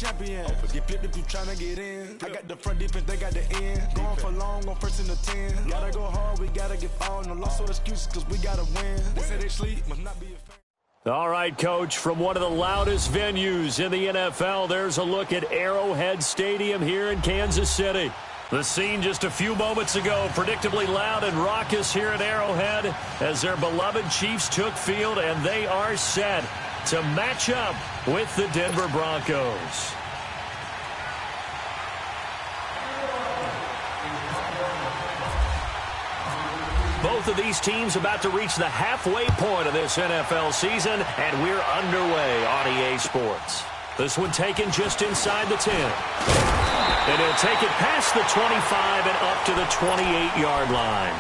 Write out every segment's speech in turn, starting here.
champion. Get flipped if you tryna get in. I got the front defense, they got the end. Going for long on first and the 10. Gotta go hard, we gotta get fouled. No loss or excuses, cause we gotta win. They say they sleep, must not be a fan. All right, Coach, from one of the loudest venues in the NFL, there's a look at Arrowhead Stadium here in Kansas City. The scene just a few moments ago, predictably loud and raucous here at Arrowhead as their beloved Chiefs took field, and they are set to match up with the Denver Broncos. Both of these teams about to reach the halfway point of this NFL season, and we're underway on EA Sports. This one taken just inside the 10. And he'll take it past the 25 and up to the 28-yard line.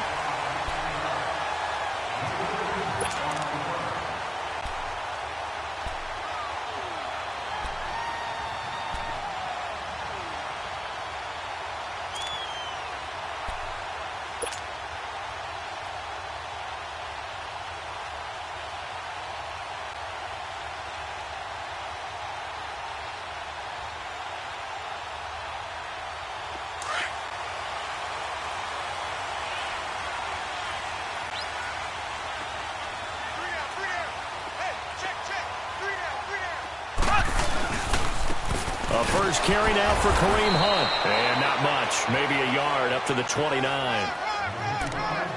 A first carry now for Kareem Hunt. And not much. Maybe a yard up to the 29.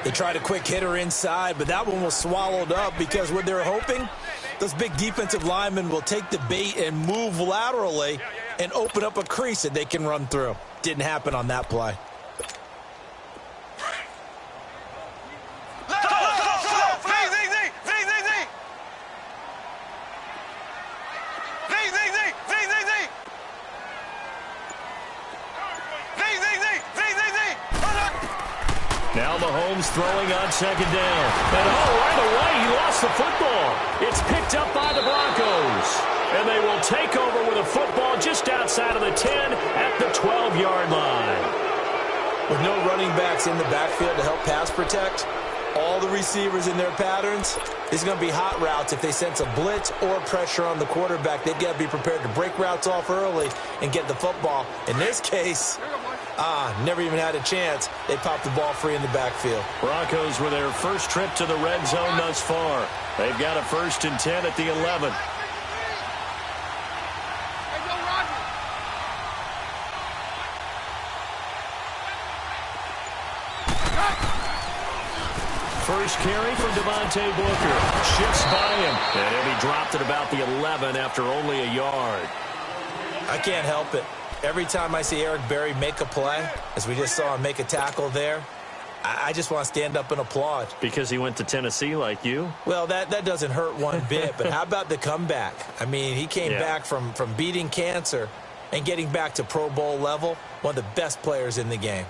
They tried a quick hitter inside, but that one was swallowed up because what they're hoping, those big defensive linemen will take the bait and move laterally and open up a crease that they can run through. Didn't happen on that play. Now Mahomes throwing on second down. And right away, he lost the football. It's picked up by the Broncos. And they will take over with a football just outside of the 10 at the 12-yard line. With no running backs in the backfield to help pass protect, all the receivers in their patterns, it's going to be hot routes if they sense a blitz or pressure on the quarterback. They've got to be prepared to break routes off early and get the football. In this case, never even had a chance. They popped the ball free in the backfield. Broncos with their first trip to the red zone thus far. They've got a 1st and 10 at the 11. First carry from Devontae Booker. Shifts by him. And he'll be dropped at about the 11 after only a yard. I can't help it. Every time I see Eric Berry make a play, as we just saw him make a tackle there, I just want to stand up and applaud. Because he went to Tennessee like you? Well, that doesn't hurt one bit, but how about the comeback? I mean, he came back from beating cancer and getting back to Pro Bowl level, one of the best players in the game.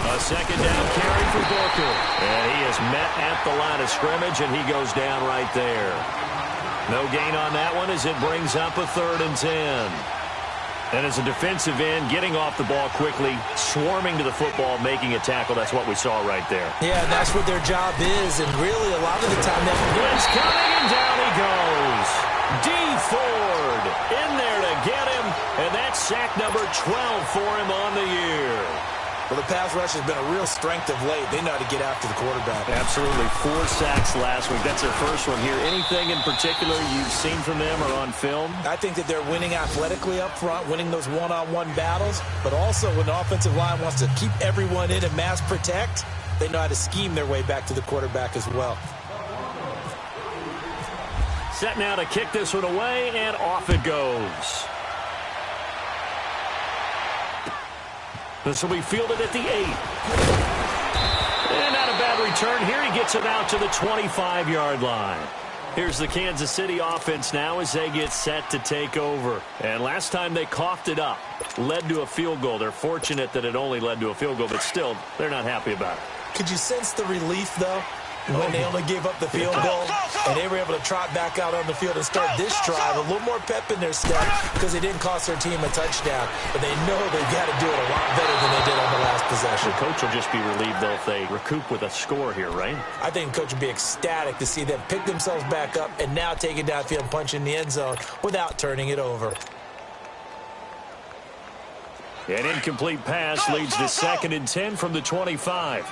A second down carry for Booker. And he is met at the line of scrimmage, and he goes down right there. No gain on that one as it brings up a 3rd and 10. And as a defensive end, getting off the ball quickly, swarming to the football, making a tackle, that's what we saw right there. Yeah, that's what their job is, and really a lot of the time that blitz coming, and down he goes. D. Ford in there to get him, and that's sack number 12 for him on the year. Well, the pass rush has been a real strength of late. They know how to get after the quarterback. Absolutely. 4 sacks last week. That's their first one here. Anything in particular you've seen from them or on film? I think that they're winning athletically up front, winning those one-on-one battles, but also when the offensive line wants to keep everyone in and mass protect, they know how to scheme their way back to the quarterback as well. Set now to kick this one away, and off it goes. This will be fielded at the 8. And not a bad return here. He gets it out to the 25-yard line. Here's the Kansas City offense now as they get set to take over. And last time they coughed it up, led to a field goal. They're fortunate that it only led to a field goal, but still, they're not happy about it. Could you sense the relief, though, when they only gave up the field goal and they were able to trot back out on the field and start this drive? A little more pep in their step because they didn't cost their team a touchdown, but they know they've got to do it a lot possession. The coach will just be relieved, though, if they recoup with a score here, right? I think the coach would be ecstatic to see them pick themselves back up and now take it downfield and punch in the end zone without turning it over. An incomplete pass leads to 2nd and 10 from the 25.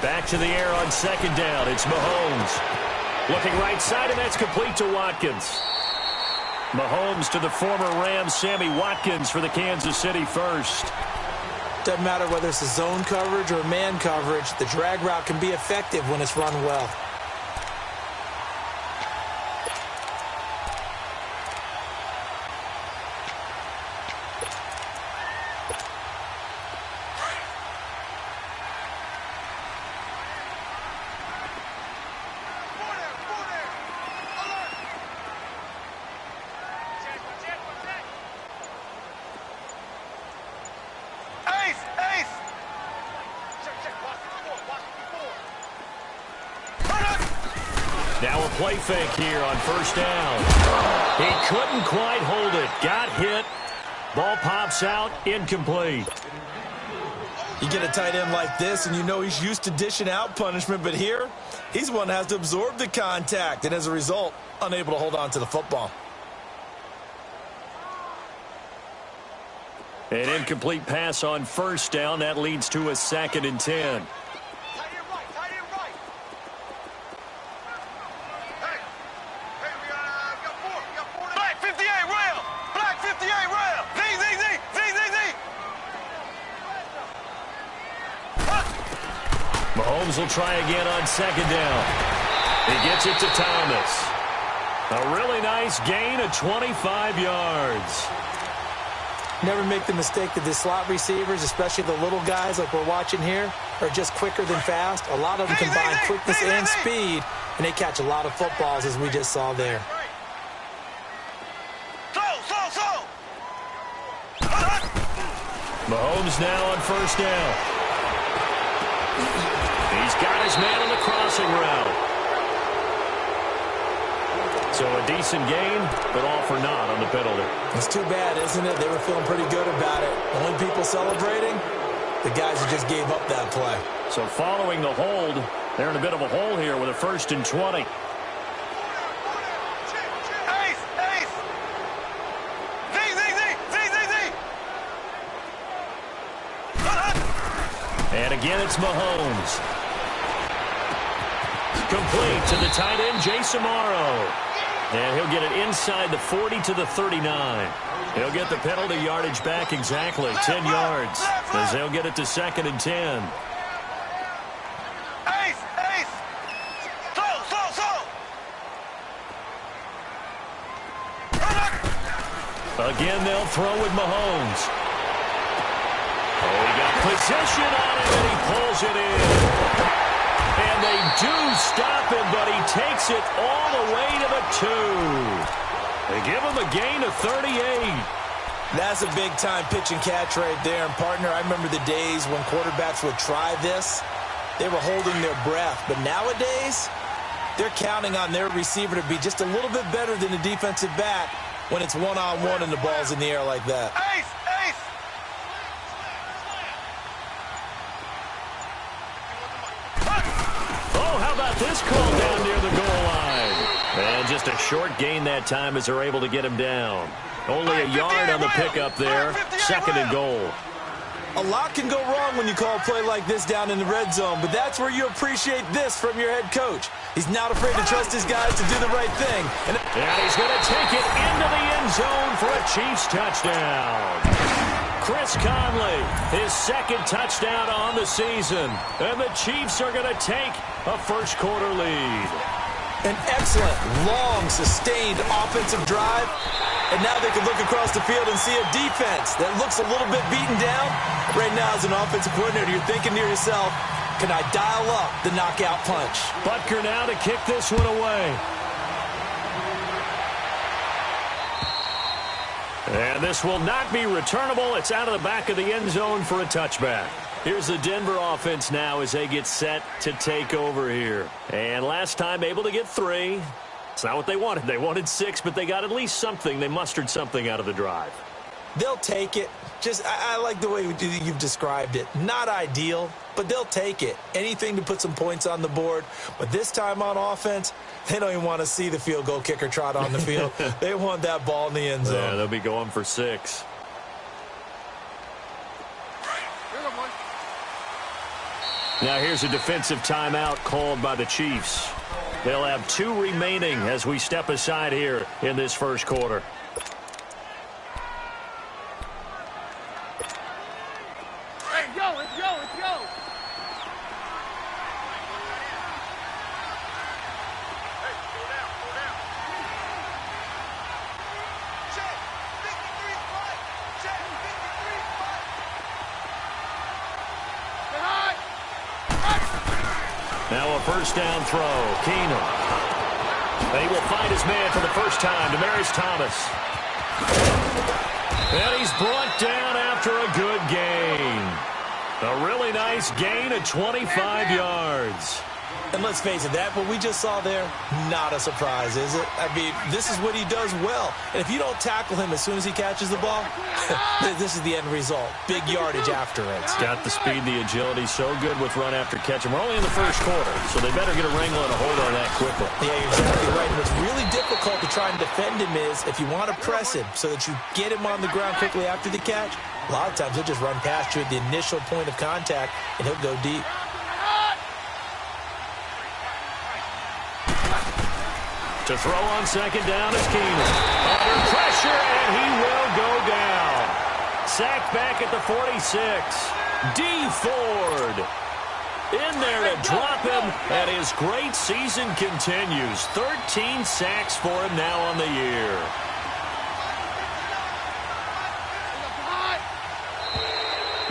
Back to the air on 2nd down. It's Mahomes. Looking right side, and that's complete to Watkins. Mahomes to the former Rams, Sammy Watkins, for the Kansas City first. Doesn't matter whether it's a zone coverage or man coverage, the drag route can be effective when it's run well. Now a play fake here on 1st down. He couldn't quite hold it. Got hit. Ball pops out. Incomplete. You get a tight end like this, and you know he's used to dishing out punishment, but here, he's the one that has to absorb the contact, and as a result, unable to hold on to the football. An incomplete pass on 1st down. That leads to a 2nd and 10. Mahomes will try again on 2nd down. He gets it to Thomas. A really nice gain of 25 yards. Never make the mistake that the slot receivers, especially the little guys like we're watching here, are just quicker than fast. A lot of them combine quickness and speed, and they catch a lot of footballs, as we just saw there. Mahomes now on 1st down. He's got his man on the crossing route. So a decent gain, but all for naught on the penalty. It's too bad, isn't it? They were feeling pretty good about it. The only people celebrating, the guys who just gave up that play. So following the hold, they're in a bit of a hole here with a 1st and 20. And again, it's Mahomes. Complete to the tight end, Jason Morrow. And he'll get it inside the 40 to the 39. He'll get the penalty yardage back exactly, 10 yards, as they'll get it to 2nd and 10. Again, they'll throw with Mahomes. Oh, he got possession on it, and he pulls it in. And they do stop him, but he takes it all the way to the 2. They give him a gain of 38. That's a big-time pitch and catch right there. And, partner, I remember the days when quarterbacks would try this. They were holding their breath. But nowadays, they're counting on their receiver to be just a little bit better than the defensive back when it's one-on-one and the ball's in the air like that. This call down near the goal line. And just a short gain that time as they're able to get him down. Only a yard on the pickup there. 2nd and goal. A lot can go wrong when you call a play like this down in the red zone, but that's where you appreciate this from your head coach. He's not afraid to trust his guys to do the right thing. And he's going to take it into the end zone for a Chiefs touchdown. Chris Conley, his 2nd touchdown on the season. And the Chiefs are going to take a first-quarter lead. An excellent, long, sustained offensive drive. And now they can look across the field and see a defense that looks a little bit beaten down. Right now, as an offensive coordinator, you're thinking to yourself, can I dial up the knockout punch? Butker now to kick this one away. And this will not be returnable. It's out of the back of the end zone for a touchback. Here's the Denver offense now as they get set to take over here. And last time able to get 3. It's not what they wanted. They wanted 6, but they got at least something. They mustered something out of the drive. They'll take it. I like the way you've described it. Not ideal, but they'll take it. Anything to put some points on the board. But this time on offense, they don't even want to see the field goal kicker trot on the field. They want that ball in the end zone. Yeah, they'll be going for 6. Now here's a defensive timeout called by the Chiefs. They'll have 2 remaining as we step aside here in this first quarter. Now a first down throw. Keenum. And he will find his man for the first time. Demaryius Thomas. And he's brought down after a good gain. A really nice gain of 25 yards. And let's face it, that what we just saw there, not a surprise, is it? I mean, this is what he does well. And if you don't tackle him as soon as he catches the ball, this is the end result. Big yardage after it. Got the speed, the agility, so good with run after catch. And we're only in the first quarter, so they better get a wrangle and a hold on that quickly. Yeah, you're exactly right. And what's really difficult to try and defend him is if you want to press him so that you get him on the ground quickly after the catch, a lot of times he'll just run past you at the initial point of contact, and he'll go deep. To throw on second down is Keenum. Under pressure, and he will go down. Sacked back at the 46. D. Ford in there to drop him, and his great season continues. 13 sacks for him now on the year.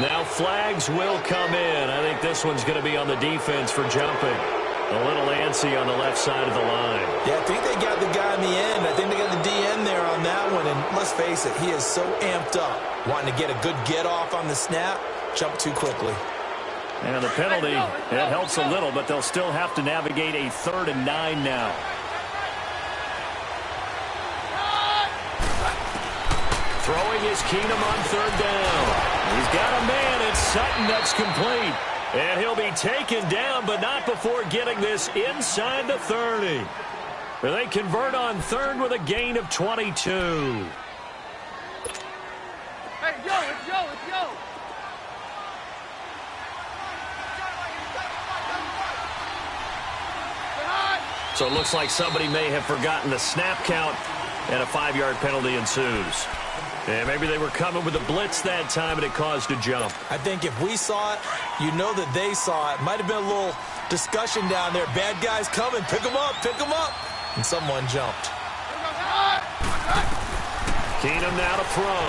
Now flags will come in. I think this one's going to be on the defense for jumping. A little antsy on the left side of the line. Yeah, I think they got the guy in the end. I think they got the DN there on that one. And let's face it, he is so amped up, wanting to get a good get-off on the snap, jump too quickly. And the penalty, it helps a little, but they'll still have to navigate a 3rd and 9 now. Throwing is Keenum on 3rd down. He's got a man. It's Sutton that's complete. And he'll be taken down, but not before getting this inside the 30. They convert on 3rd with a gain of 22. Hey, let's go. So it looks like somebody may have forgotten the snap count, and a 5-yard penalty ensues. And maybe they were coming with a blitz that time, and it caused a jump. I think if we saw it, you know that they saw it. Might have been a little discussion down there. Bad guys coming. Pick them up. And someone jumped. Keenum now to throw.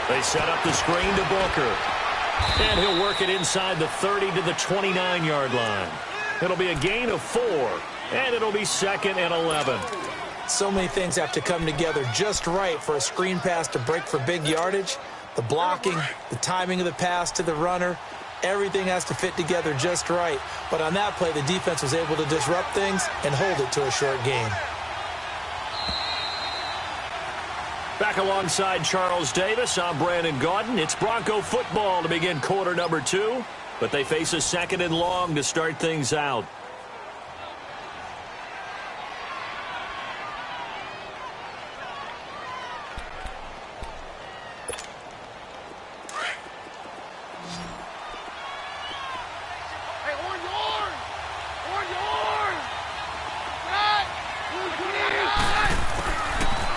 They set up the screen to Booker. And he'll work it inside the 30 to the 29-yard line. It'll be a gain of 4, and it'll be 2nd and 11. So many things have to come together just right for a screen pass to break for big yardage. The blocking, the timing of the pass to the runner, everything has to fit together just right. But on that play, the defense was able to disrupt things and hold it to a short gain. Back alongside Charles Davis, I'm Brandon Gaudin. It's Bronco football to begin quarter number 2, but they face a 2nd and long to start things out.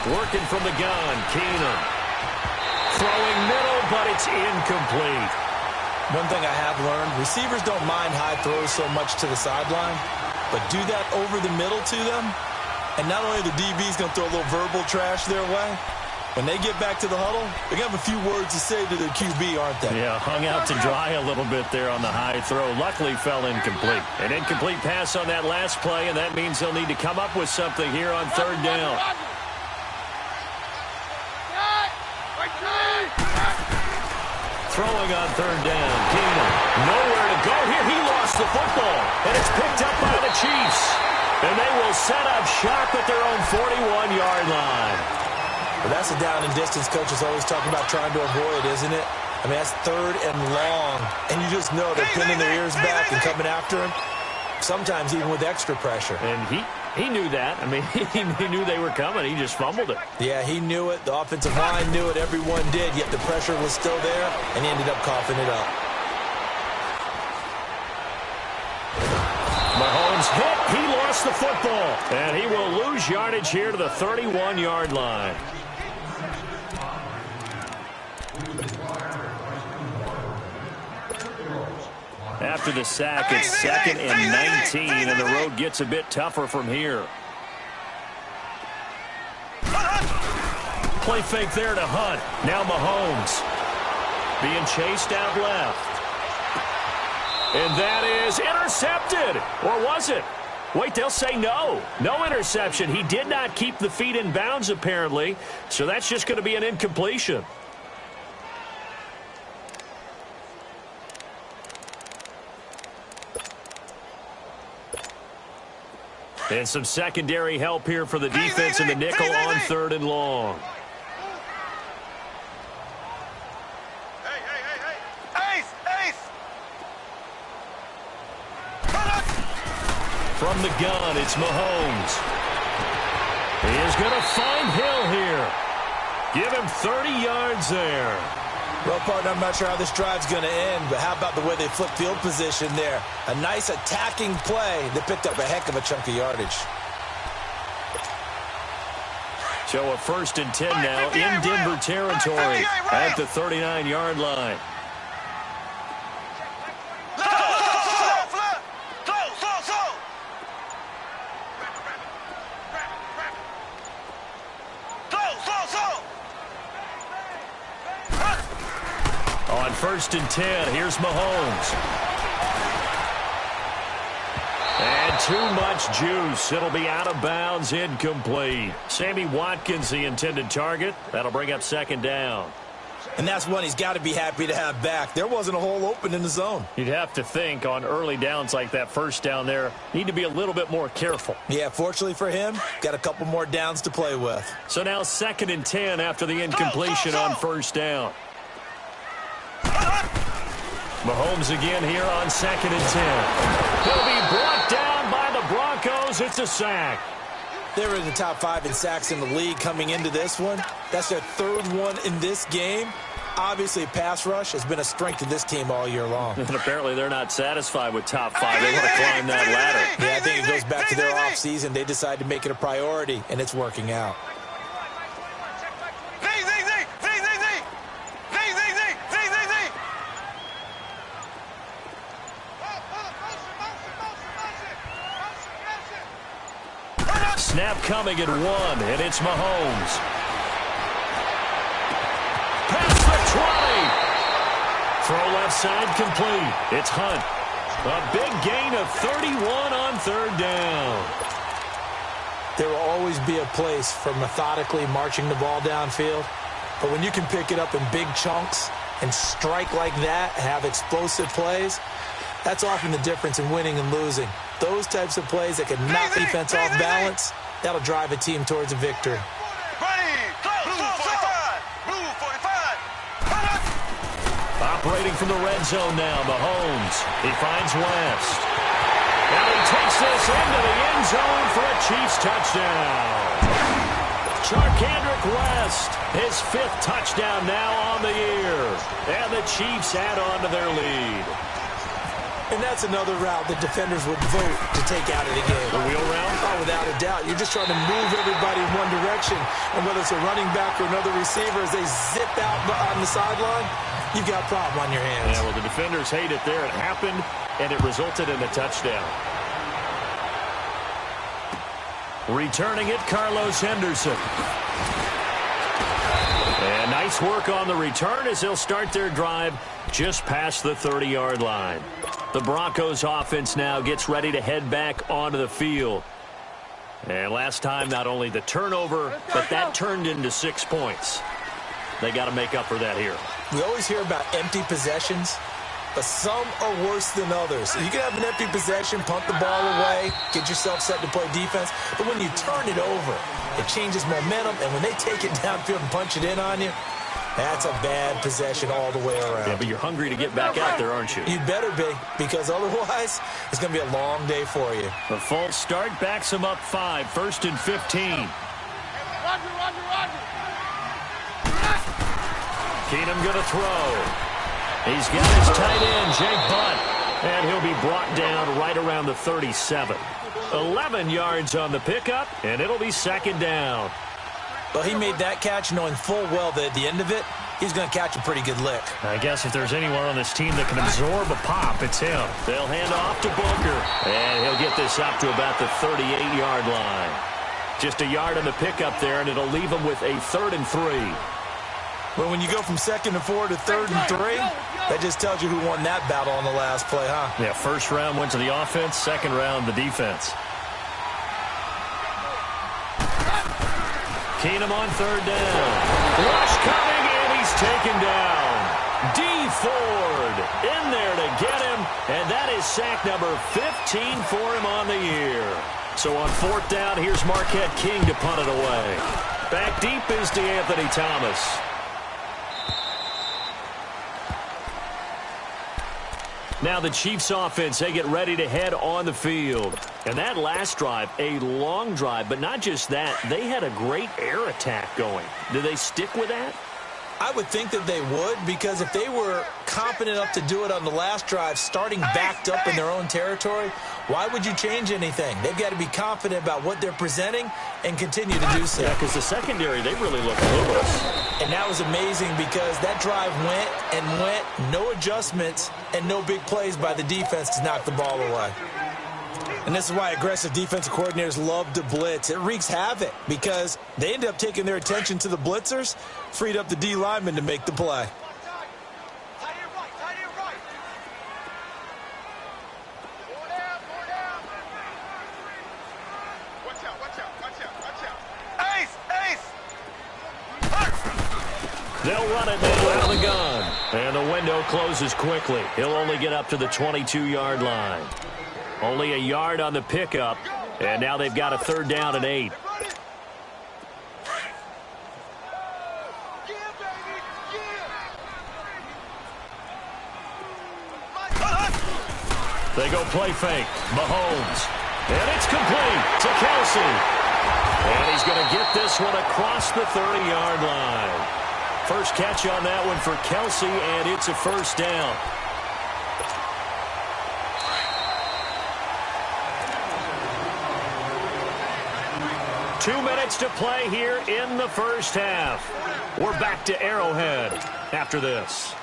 Working from the gun, Keenum. Throwing middle, but it's incomplete. One thing I have learned, receivers don't mind high throws so much to the sideline, but do that over the middle to them, and not only the DB's going to throw a little verbal trash their way, when they get back to the huddle, they're going to have a few words to say to their QB, aren't they? Yeah, hung out to dry a little bit there on the high throw. Luckily fell incomplete. An incomplete pass on that last play, and that means they'll need to come up with something here on 3rd down. throwing on third down. Keenum, nowhere to go here. He lost the football, and it's picked up by the Chiefs. And they will set up shop at their own 41-yard line. Well, that's a down and distance coaches always talk about trying to avoid, isn't it? I mean, that's third and long, and you just know they're pinning their ears back and coming after him, sometimes even with extra pressure. And he knew that. I mean, he knew they were coming. He just fumbled it. Yeah, he knew it. The offensive line knew it. Everyone did, yet the pressure was still there, and he ended up coughing it up. Mahomes hit. He lost the football, and he will lose yardage here to the 31-yard line. After the sack, it's 2nd and 19, and the road gets a bit tougher from here. Play fake there to Hunt. Now Mahomes being chased out left. And that is intercepted. Or was it? Wait, they'll say no. No interception. He did not keep the feet in bounds, apparently, so that's just going to be an incompletion. And some secondary help here for the defense in the nickel on 3rd and long. From the gun, it's Mahomes. He is going to find Hill here. Give him 30 yards there. Well, partner, I'm not sure how this drive's going to end, but how about the way they flip field position there? A nice attacking play that picked up a heck of a chunk of yardage. So a 1st and 10 now in Denver territory at the 39-yard line. On 1st and 10, here's Mahomes. And too much juice. It'll be out of bounds, incomplete. Sammy Watkins, the intended target. That'll bring up 2nd down. And that's one he's got to be happy to have back. There wasn't a hole open in the zone. You'd have to think on early downs like that, 1st down there, need to be a little bit more careful. Yeah, fortunately for him, got a couple more downs to play with. So now 2nd and 10 after the incompletion on 1st down. Mahomes again here on 2nd and 10. He'll be brought down by the Broncos. It's a sack. They were in the top 5 in sacks in the league coming into this one. That's their 3rd one in this game. Obviously, pass rush has been a strength of this team all year long. And apparently they're not satisfied with top 5. They want to climb that ladder. Yeah, I think it goes back to their offseason. They decided to make it a priority, and it's working out. Snap coming at 1, and it's Mahomes. Past the 20. Throw left side complete. It's Hunt. A big gain of 31 on 3rd down. There will always be a place for methodically marching the ball downfield. But when you can pick it up in big chunks and strike like that, have explosive plays, that's often the difference in winning and losing. Those types of plays that can knock defense off balance, that'll drive a team towards a victory. Operating from the red zone now, Mahomes. He finds West. And he takes this into the end zone for a Chiefs touchdown. Charkandrick West, his 5th touchdown now on the year. And the Chiefs add on to their lead. And that's another route that defenders would vote to take out of the game. The wheel route? Oh, without a doubt. You're just trying to move everybody in one direction. And whether it's a running back or another receiver, as they zip out on the sideline, you've got a problem on your hands. Yeah, well, the defenders hate it there. It happened, and it resulted in a touchdown. Returning it, Carlos Henderson. And nice work on the return as they'll start their drive just past the 30-yard line. The Broncos offense now gets ready to head back onto the field. And last time, not only the turnover, but that turned into 6 points. They got to make up for that here. We always hear about empty possessions, but some are worse than others. You can have an empty possession, punt the ball away, get yourself set to play defense, but when you turn it over, it changes momentum, and when they take it downfield and punch it in on you, that's a bad possession all the way around. Yeah, but you're hungry to get back out there, aren't you? You better be, because otherwise it's going to be a long day for you. The false start backs him up 5, 1st and 15. Keenum going to throw. He's got his tight end, Jake Butt, and he'll be brought down right around the 37. 11 yards on the pickup, and it'll be 2nd down. Well, he made that catch knowing full well that at the end of it, he's going to catch a pretty good lick. I guess if there's anyone on this team that can absorb a pop, it's him. They'll hand off to Booker, and he'll get this up to about the 38-yard line. Just a yard on the pickup there, and it'll leave him with a 3rd and 3. Well, when you go from 2nd and 4 to 3rd and 3, that just tells you who won that battle on the last play, huh? Yeah, 1st round went to the offense, 2nd round the defense. Keenum on 3rd down. Rush coming, and he's taken down. D. Ford in there to get him, and that is sack number 15 for him on the year. So on 4th down, here's Marquette King to punt it away. Back deep is DeAnthony Thomas. Now the Chiefs offense, they get ready to head on the field. And that last drive, a long drive, but not just that, they had a great air attack going. Do they stick with that? I would think that they would, because if they were confident enough to do it on the last drive, starting backed up in their own territory, why would you change anything? They've got to be confident about what they're presenting and continue to do so. Yeah, because the secondary, they really look clueless. And that was amazing because that drive went and went, no adjustments and no big plays by the defense to knock the ball away. And this is why aggressive defensive coordinators love to blitz. It wreaks havoc because they end up taking their attention to the blitzers, freed up the D lineman to make the play. They'll run it now out of the gun. And the window closes quickly. He'll only get up to the 22-yard line. Only a yard on the pickup, and now they've got a 3rd down and 8. They go play fake. Mahomes. And it's complete to Kelsey. And he's going to get this one across the 30-yard line. First catch on that one for Kelsey, and it's a 1st down. Two minutes to play here in the 1st half. We're back to Arrowhead after this.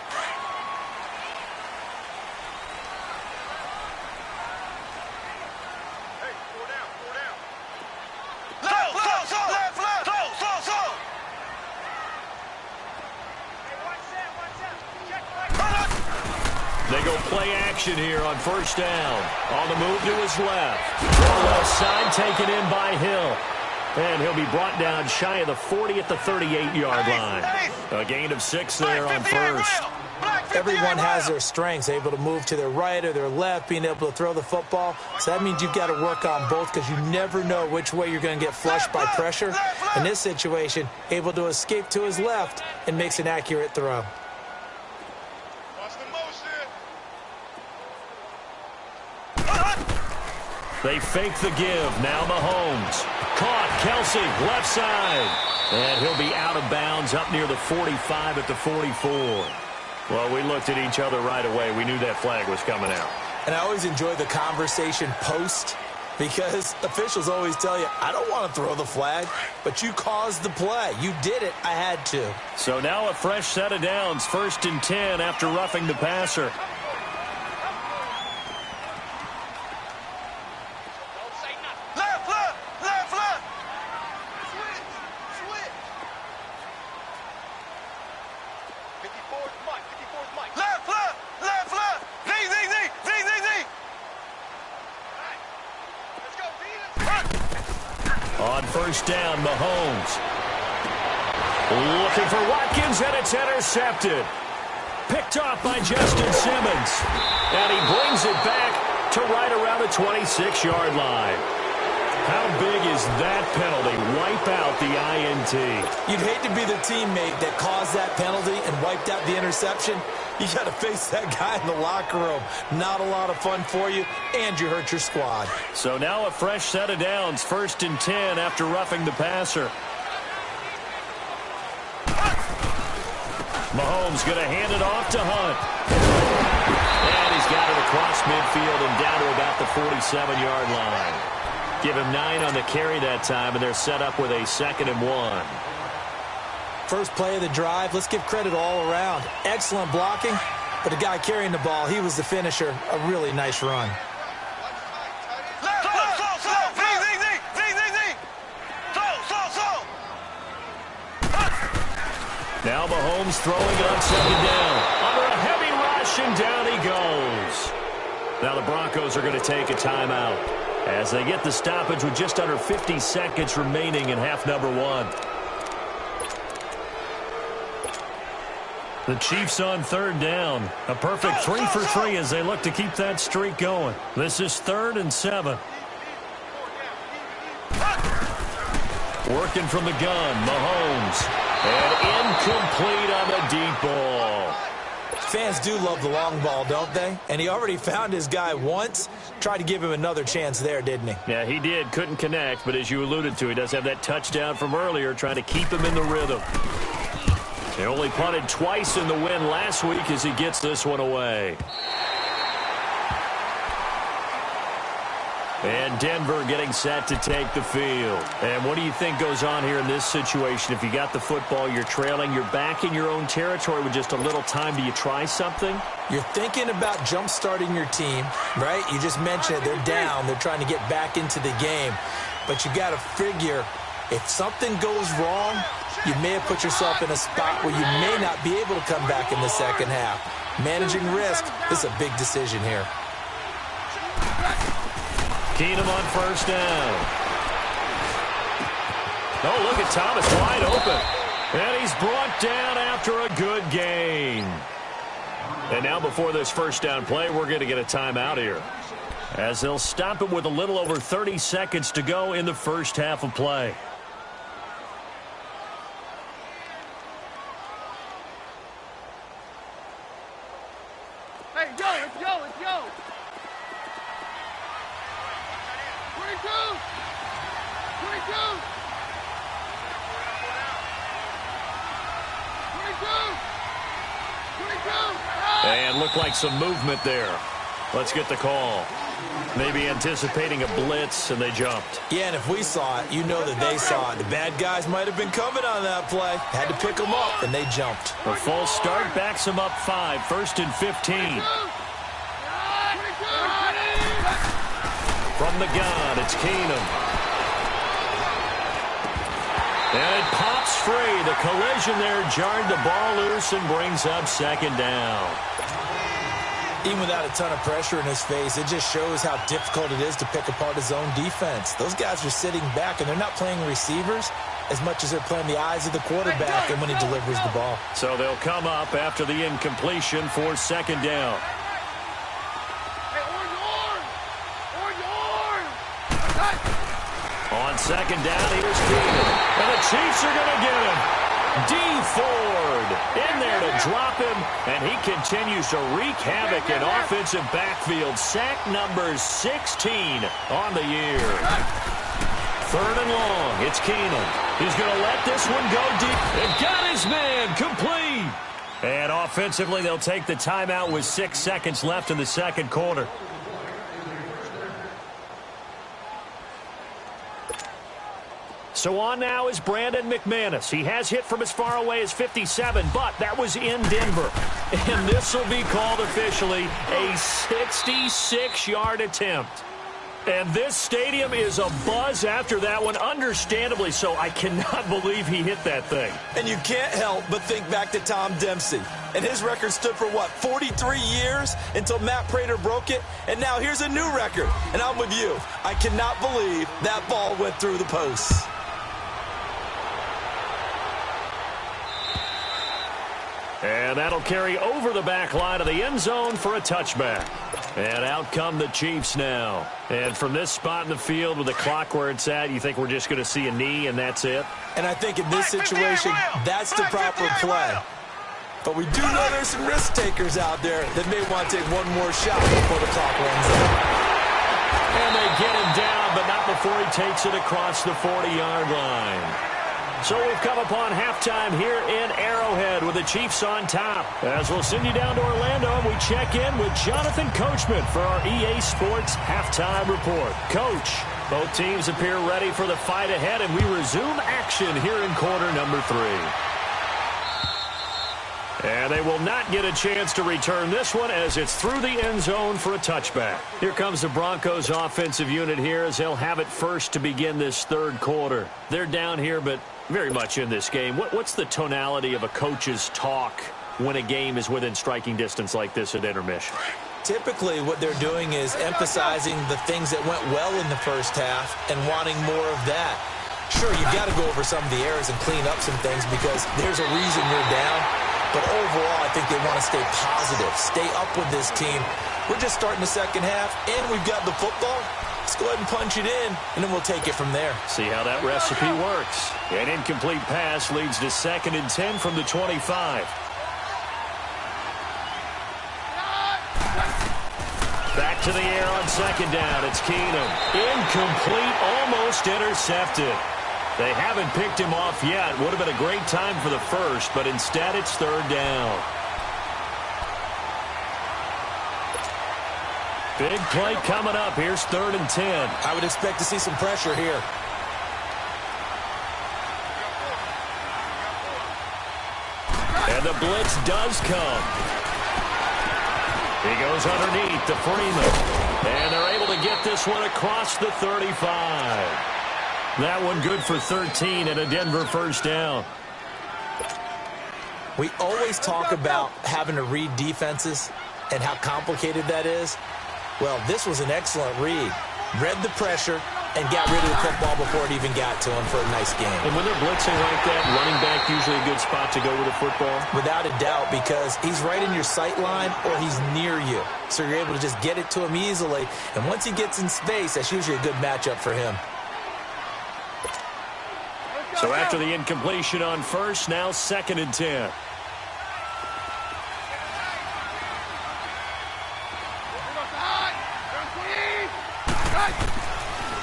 They go play action here on 1st down. On the move to his left. Left side taken in by Hill. And he'll be brought down shy of the 40 at the 38-yard line. A gain of 6 there on 1st. Everyone has their strengths, able to move to their right or their left, being able to throw the football. So that means you've got to work on both because you never know which way you're going to get flushed by pressure. In this situation, able to escape to his left and makes an accurate throw. They fake the give. Now Mahomes. Caught. Kelsey, left side. And he'll be out of bounds up near the 45 at the 44. Well, we looked at each other right away. We knew that flag was coming out. And I always enjoy the conversation post because officials always tell you, I don't want to throw the flag, but you caused the play. You did it. I had to. So now a fresh set of downs. 1st and 10 after roughing the passer. On 1st down, Mahomes. Looking for Watkins, and it's intercepted. picked off by Justin Simmons. And he brings it back to right around the 26-yard line. How big is that penalty? Wipe out the INT. You'd hate to be the teammate that caused that penalty and wiped out the interception. You got to face that guy in the locker room. Not a lot of fun for you, and you hurt your squad. So now a fresh set of downs, 1st and 10 after roughing the passer. Mahomes going to hand it off to Hunt. And he's got it across midfield and down to about the 47-yard line. Give him 9 on the carry that time, and they're set up with a 2nd and 1. First play of the drive, let's give credit all around. Excellent blocking, but the guy carrying the ball, he was the finisher. A really nice run. Now Mahomes throwing it on 2nd down. Under a heavy rush, and down he goes. Now the Broncos are going to take a timeout as they get the stoppage with just under 50 seconds remaining in half number 1. The Chiefs on 3rd down. A perfect 3 for 3 as they look to keep that streak going. This is 3rd and 7. Working from the gun, Mahomes. And incomplete on the deep ball. Fans do love the long ball, don't they? And he already found his guy once. Tried to give him another chance there, didn't he? Yeah, he did. Couldn't connect, but as you alluded to, he does have that touchdown from earlier, trying to keep him in the rhythm. He only punted twice in the win last week as he gets this one away. And Denver getting set to take the field. And what do you think goes on here in this situation? If you got the football, you're trailing, you're back in your own territory with just a little time. Do you try something? You're thinking about jump-starting your team, right? You just mentioned it. They're down. They're trying to get back into the game. But you got to figure, if something goes wrong, you may have put yourself in a spot where you may not be able to come back in the second half. Managing risk is a big decision here. Keenum on 1st down. Oh, look at Thomas wide open. And he's brought down after a good gain. And now before this 1st down play, we're going to get a timeout here, as they'll stop it with a little over 30 seconds to go in the first half of play. Hey, go, let's go, let's go. 22! 22! 22! And looked like some movement there. Let's get the call. Maybe anticipating a blitz, and they jumped. Yeah, and if we saw it, you know that they saw it. The bad guys might have been coming on that play. Had to pick them up, and they jumped. A full start backs them up 5, 1st and 15. From the gun, it's Keenum. And it pops free. The collision there jarred the ball loose and brings up 2nd down. Even without a ton of pressure in his face, it just shows how difficult it is to pick apart his own defense. Those guys are sitting back, and they're not playing receivers as much as they're playing the eyes of the quarterback and when he delivers the ball. So they'll come up after the incompletion for 2nd down. On 2nd down, here's Keenum. And the Chiefs are going to get him. D. Ford in there to drop him, and he continues to wreak havoc in offensive backfield. Sack number 16 on the year. 3rd and long, it's Keenum. He's going to let this one go deep. And got his man complete. And offensively, they'll take the timeout with 6 seconds left in the 2nd quarter. So on now is Brandon McManus. He has hit from as far away as 57, but that was in Denver. And this will be called officially a 66-yard attempt. And this stadium is abuzz after that one, understandably so. I cannot believe he hit that thing. And you can't help but think back to Tom Dempsey. And his record stood for, what, 43 years until Matt Prater broke it? And now here's a new record. And I'm with you. I cannot believe that ball went through the posts. And that'll carry over the back line of the end zone for a touchback. And out come the Chiefs now. And from this spot in the field with the clock where it's at, you think we're just going to see a knee and that's it? And I think in this situation, that's the proper play. But we do know there's some risk takers out there that may want to take one more shot before the clock runs out. And they get him down, but not before he takes it across the 40-yard line. So we've come upon halftime here in Arrowhead with the Chiefs on top. As we'll send you down to Orlando, and we check in with Jonathan Coachman for our EA Sports Halftime Report. Coach, both teams appear ready for the fight ahead, and we resume action here in quarter number 3. And they will not get a chance to return this one as it's through the end zone for a touchback. Here comes the Broncos offensive unit here as they'll have it first to begin this third quarter. They're down here, but very much in this game. What's the tonality of a coach's talk when a game is within striking distance like this at intermission? Typically, what they're doing is emphasizing the things that went well in the first half and wanting more of that. Sure, you've got to go over some of the errors and clean up some things because there's a reason you're down. But overall, I think they want to stay positive, stay up with this team. We're just starting the second half, and we've got the football. Let's go ahead and punch it in, and then we'll take it from there. See how that recipe works. An incomplete pass leads to 2nd and 10 from the 25. Back to the air on 2nd down. It's Keenum. Incomplete, almost intercepted. They haven't picked him off yet. Would have been a great time for the first, but instead it's 3rd down. Big play coming up. Here's 3rd and 10. I would expect to see some pressure here. And the blitz does come. He goes underneath to Freeman. And they're able to get this one across the 35. That one good for 13 and a Denver first down. We always talk about having to read defenses and how complicated that is. Well, this was an excellent read. Read the pressure and got rid of the football before it even got to him for a nice game. And when they're blitzing like that, running back usually a good spot to go with the football? Without a doubt, because he's right in your sight line or he's near you. So you're able to just get it to him easily. And once he gets in space, that's usually a good matchup for him. So after the incompletion on first, now 2nd and 10.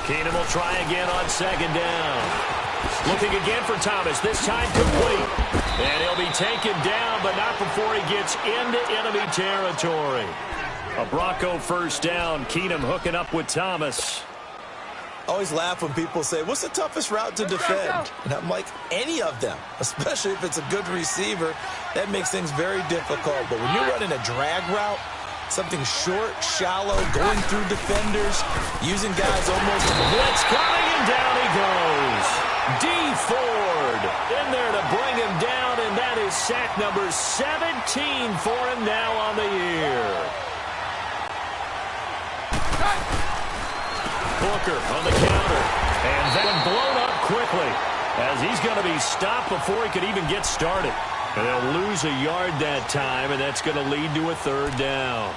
Keenum will try again on 2nd down. Looking again for Thomas, this time complete. And he'll be taken down, but not before he gets into enemy territory. A Bronco first down. Keenum hooking up with Thomas. I always laugh when people say, what's the toughest route to defend? And I'm like, any of them, especially if it's a good receiver. That makes things very difficult. But when you're running a drag route, something short, shallow, going through defenders, using guys almost... Blitz coming, and down he goes. D. Ford in there to bring him down, and that is sack number 17 for him now on the year. Booker on the counter, and then blown up quickly as he's going to be stopped before he could even get started. And they'll lose a yard that time, and that's going to lead to a 3rd down.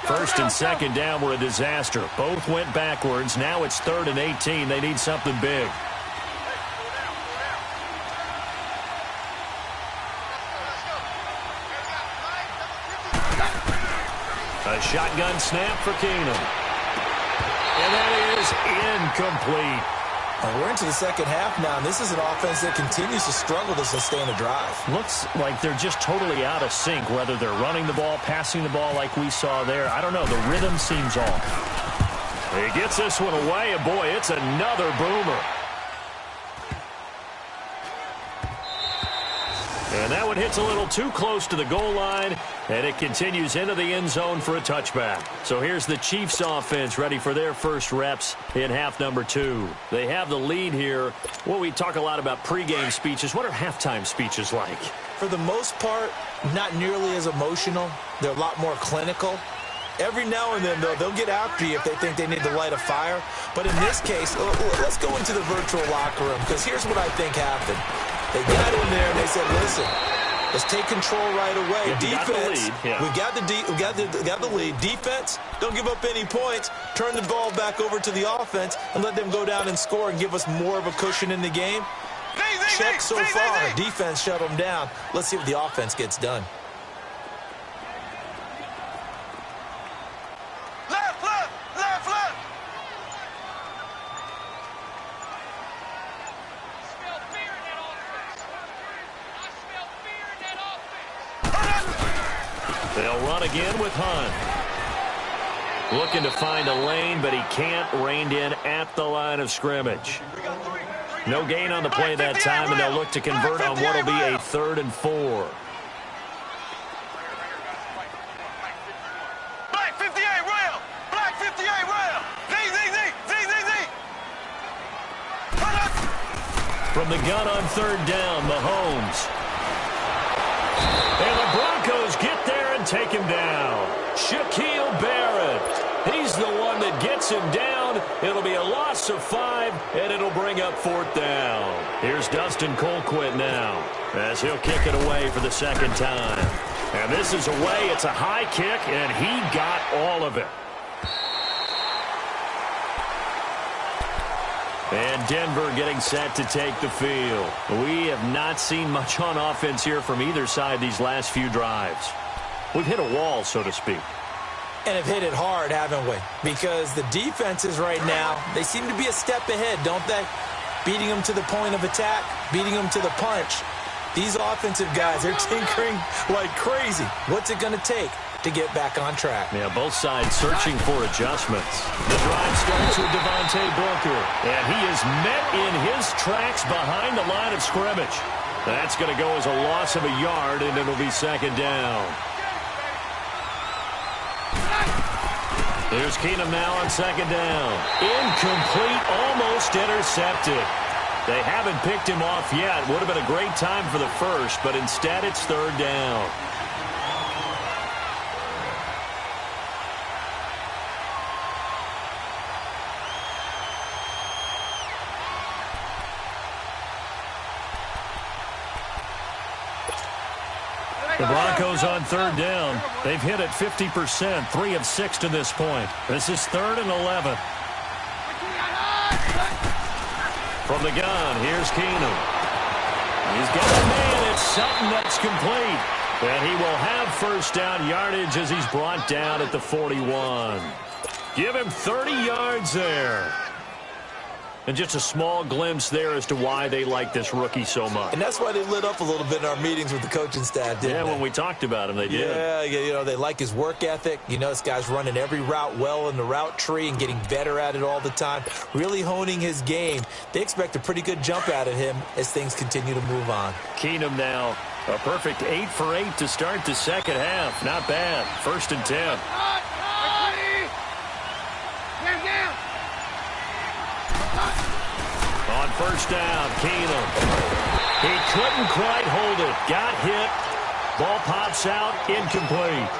First and 2nd down were a disaster. Both went backwards. Now it's 3rd and 18. They need something big. A shotgun snap for Keenum. And that is incomplete. We're into the second half now, and this is an offense that continues to struggle to sustain a drive. Looks like they're just totally out of sync, whether they're running the ball, passing the ball like we saw there. I don't know. The rhythm seems off. He gets this one away, and boy, it's another boomer. And that one hits a little too close to the goal line, and it continues into the end zone for a touchback. So here's the Chiefs offense ready for their first reps in half number 2. They have the lead here. Well, we talk a lot about pregame speeches. What are halftime speeches like? For the most part, not nearly as emotional. They're a lot more clinical. Every now and then, though, they'll get after you if they think they need to light a fire. But in this case, let's go into the virtual locker room, because here's what I think happened. They got in there and they said, listen, let's take control right away. Yeah, defense, we got the lead. Defense, don't give up any points. Turn the ball back over to the offense and let them go down and score and give us more of a cushion in the game. Check so far. Defense shut them down. Let's see what the offense gets done. They'll run again with Hunt. Looking to find a lane, but he can't. Reined in at the line of scrimmage. No gain on the play that time, and they'll look to convert on what will be a 3rd and 4. Black 58 rail! Black 58 rail! From the gun on 3rd down, Mahomes. And the Broncos get there and take him down. Shaquille Barrett. He's the one that gets him down. It'll be a loss of 5, and it'll bring up 4th down. Here's Dustin Colquitt now, as he'll kick it away for the 2nd time. And this is away. It's a high kick, and he got all of it. And Denver getting set to take the field. We have not seen much on offense here from either side these last few drives. We've hit a wall, so to speak. And have hit it hard, haven't we? Because the defenses right now, they seem to be a step ahead, don't they? Beating them to the point of attack, beating them to the punch. These offensive guys, they're tinkering like crazy. What's it going to take to get back on track? Yeah, both sides searching for adjustments. The drive starts with Devontae Booker, and he is met in his tracks behind the line of scrimmage. That's going to go as a loss of a yard, and it'll be 2nd down. Here's Keenum now on 2nd down. Incomplete, almost intercepted. They haven't picked him off yet. Would have been a great time for the first, but instead it's 3rd down. The Broncos on 3rd down. They've hit it 50%, 3 of 6 to this point. This is 3rd and 11. From the gun, here's Keenum. He's got a man. It's something that's complete. And he will have 1st down yardage as he's brought down at the 41. Give him 30 yards there. And just a small glimpse there as to why they like this rookie so much. And that's why they lit up a little bit in our meetings with the coaching staff, didn't they? Yeah, when we talked about him, they did. Yeah, you know, they like his work ethic. You know, this guy's running every route well in the route tree and getting better at it all the time, really honing his game. They expect a pretty good jump out of him as things continue to move on. Keenum now, a perfect 8 for 8 to start the 2nd half. Not bad. 1st and 10. On 1st down, Keenum. He couldn't quite hold it. Got hit. Ball pops out. Incomplete.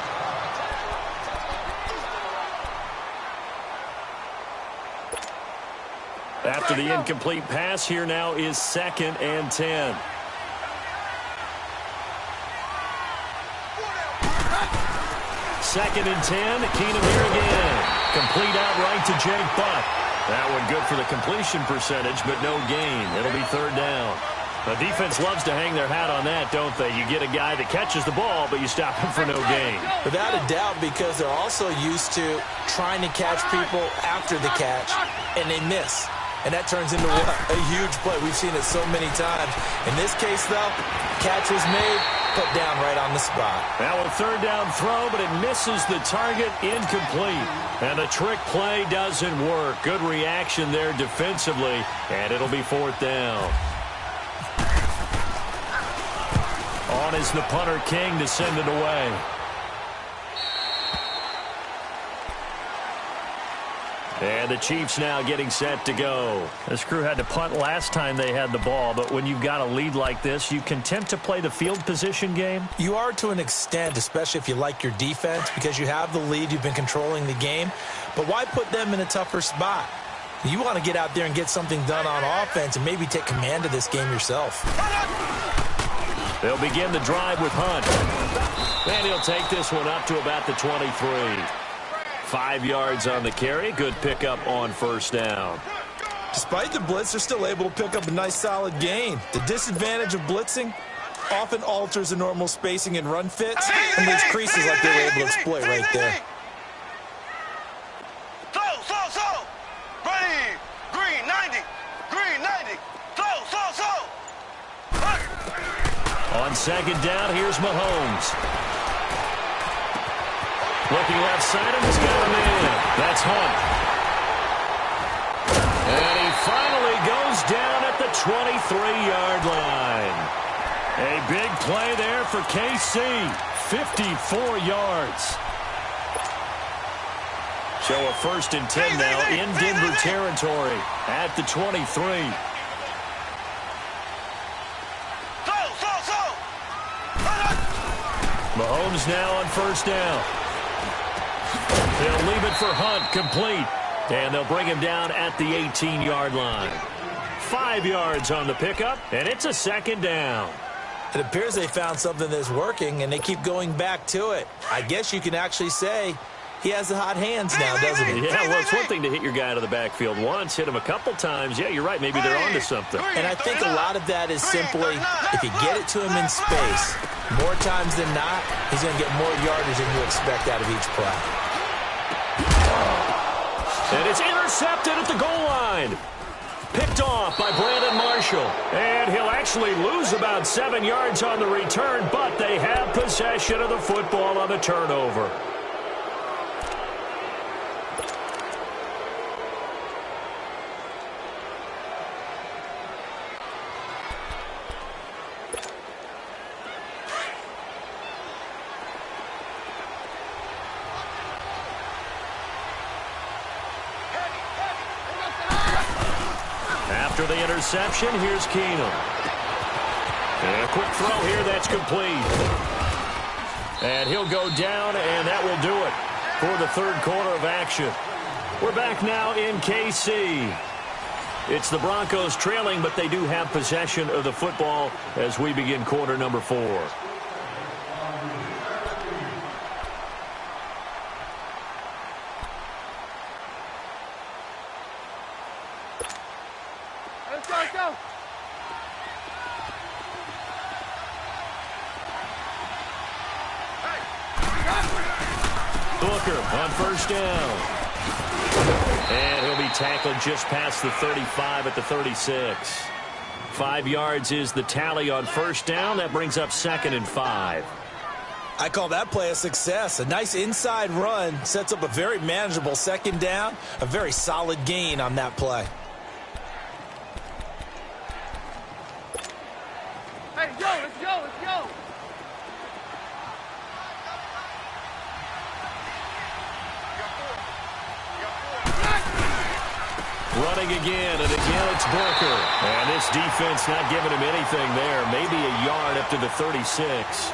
After the incomplete pass, here now is 2nd and 10. Second and 10. Keenum here again. Complete outright to Jake Butt. That one good for the completion percentage, but no gain. It'll be 3rd down. The defense loves to hang their hat on that, don't they? You get a guy that catches the ball, but you stop him for no gain. Without a doubt, because they're also used to trying to catch people after the catch, and they miss. And that turns into what? A huge play. We've seen it so many times. In this case, though, catch was made, put down right on the spot. Now a 3rd down throw, but it misses the target, incomplete. And the trick play doesn't work. Good reaction there defensively, and it'll be 4th down. On is the punter King to send it away. And the Chiefs now getting set to go. This crew had to punt last time they had the ball, but when you've got a lead like this, you content to play the field position game? You are to an extent, especially if you like your defense, because you have the lead, you've been controlling the game. But why put them in a tougher spot? You want to get out there and get something done on offense and maybe take command of this game yourself. They'll begin the drive with Hunt. And he'll take this one up to about the 23. 5 yards on the carry. Good pickup on first down. Despite the blitz, they're still able to pick up a nice solid gain. The disadvantage of blitzing often alters the normal spacing and run fits and leaves creases like they were able to exploit right there. Ready, green 90, green 90, so. On second down, here's Mahomes. Looking left side, and he's got a man. That's Hunt. And he finally goes down at the 23-yard line. A big play there for KC. 54 yards. So a 1st and 10 now in Denver territory at the 23. Mahomes now on first down. They'll leave it for Hunt, complete. And they'll bring him down at the 18-yard line. 5 yards on the pickup, and it's a 2nd down. It appears they found something that's working, and they keep going back to it. I guess you can actually say he has the hot hands now, doesn't he? Yeah, well, it's one thing to hit your guy out of the backfield once, hit him a couple times. Yeah, you're right. Maybe they're onto something. And I think a lot of that is simply if you get it to him in space, more times than not, he's going to get more yardage than you expect out of each play. And it's intercepted at the goal line. Picked off by Brandon Marshall. And he'll actually lose about 7 yards on the return, but they have possession of the football on the turnover. After the interception, here's Keenum. And a quick throw here, that's complete. And he'll go down, and that will do it for the 3rd quarter of action. We're back now in KC. It's the Broncos trailing, but they do have possession of the football as we begin quarter number 4. Let's go. Booker on first down. And he'll be tackled just past the 35 at the 36. 5 yards is the tally on first down. That brings up 2nd and 5. I call that play a success. A nice inside run sets up a very manageable 2nd down. A very solid gain on that play. Hey, let's go. Running again, and again it's Booker. And this defense not giving him anything there. Maybe a yard up to the 36.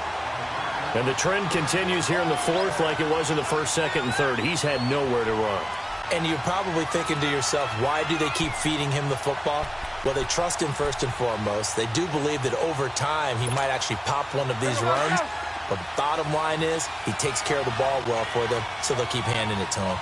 And the trend continues here in the 4th like it was in the 1st, 2nd, and 3rd. He's had nowhere to run. And you're probably thinking to yourself, why do they keep feeding him the football? Well, they trust him first and foremost. They do believe that over time he might actually pop one of these runs. But the bottom line is he takes care of the ball well for them, so they'll keep handing it to him.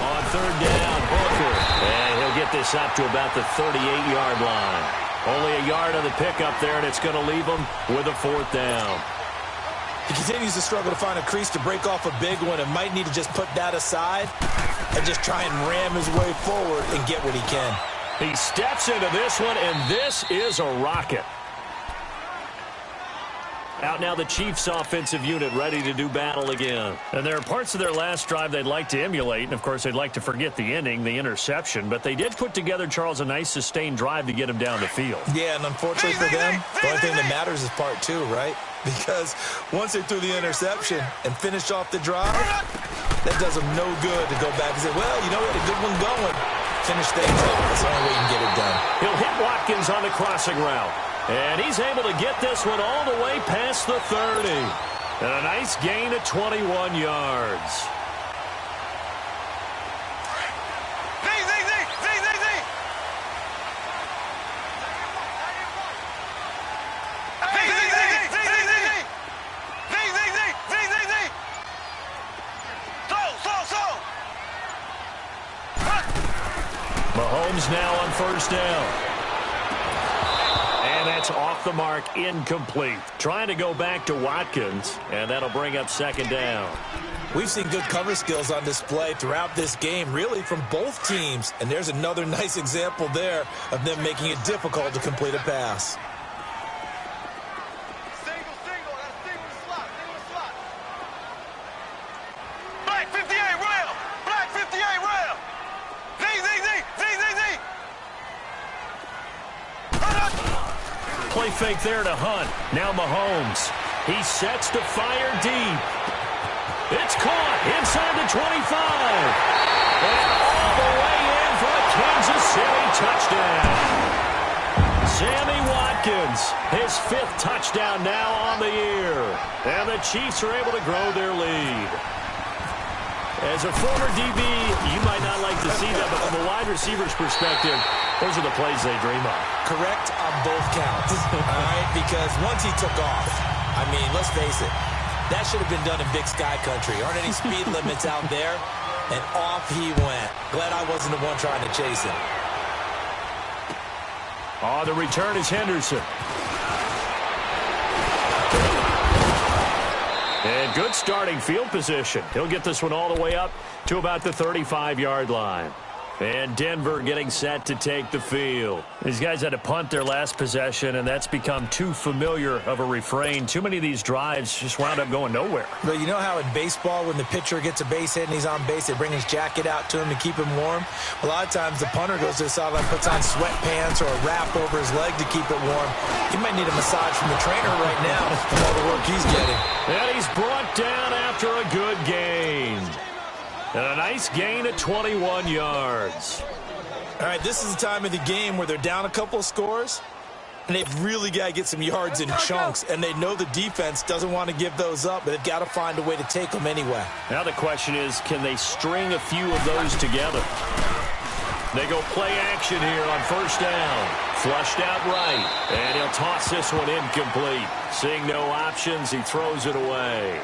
On 3rd down, Booker. And he'll get this up to about the 38-yard line. Only a yard on the pickup there, and it's going to leave him with a 4th down. He continues to struggle to find a crease to break off a big one and might need to just put that aside and just try and ram his way forward and get what he can. He steps into this one, and this is a rocket. Out now the Chiefs offensive unit ready to do battle again. And there are parts of their last drive they'd like to emulate. And, of course, they'd like to forget the ending, the interception. But they did put together, Charles, a nice sustained drive to get them down the field. Yeah, and unfortunately for them, the only thing that matters is part two, right? Because once they threw the interception and finished off the drive, that does them no good to go back and say, well, you know, we had a good one going. Finish things off. That's the only way you can get it done. He'll hit Watkins on the crossing route. And he's able to get this one all the way past the 30. And a nice gain of 21 yards. Mahomes now on first down. And that's off the mark, incomplete. Trying to go back to Watkins, and that'll bring up second down. We've seen good cover skills on display throughout this game, really from both teams. And there's another nice example there of them making it difficult to complete a pass. Play fake there to Hunt. Now Mahomes. He sets to fire deep. It's caught inside the 25. And all the way in for a Kansas City touchdown. Sammy Watkins, his 5th touchdown now on the year. And the Chiefs are able to grow their lead. As a former DB, you might not like to see that, but from a wide receiver's perspective, those are the plays they dream of. Correct on both counts, all right? Because once he took off, I mean, let's face it, that should have been done in Big Sky Country. Aren't any speed limits out there? And off he went. Glad I wasn't the one trying to chase him. Oh, the return is Henderson. And good starting field position. He'll get this one all the way up to about the 35-yard line. And Denver getting set to take the field. These guys had to punt their last possession, and that's become too familiar of a refrain. Too many of these drives just wound up going nowhere. But you know how in baseball, when the pitcher gets a base hit and he's on base, they bring his jacket out to him to keep him warm? A lot of times the punter goes to the sideline, puts on sweatpants or a wrap over his leg to keep it warm. He might need a massage from the trainer right now from all the work he's getting. And he's brought down after a good gain. And a nice gain of 21 yards. All right, this is the time of the game where they're down a couple of scores, and they've really got to get some yards in chunks, and they know the defense doesn't want to give those up, but they've got to find a way to take them anyway. Now the question is, can they string a few of those together? They go play action here on first down. Flushed out right, and he'll toss this one incomplete. Seeing no options, he throws it away.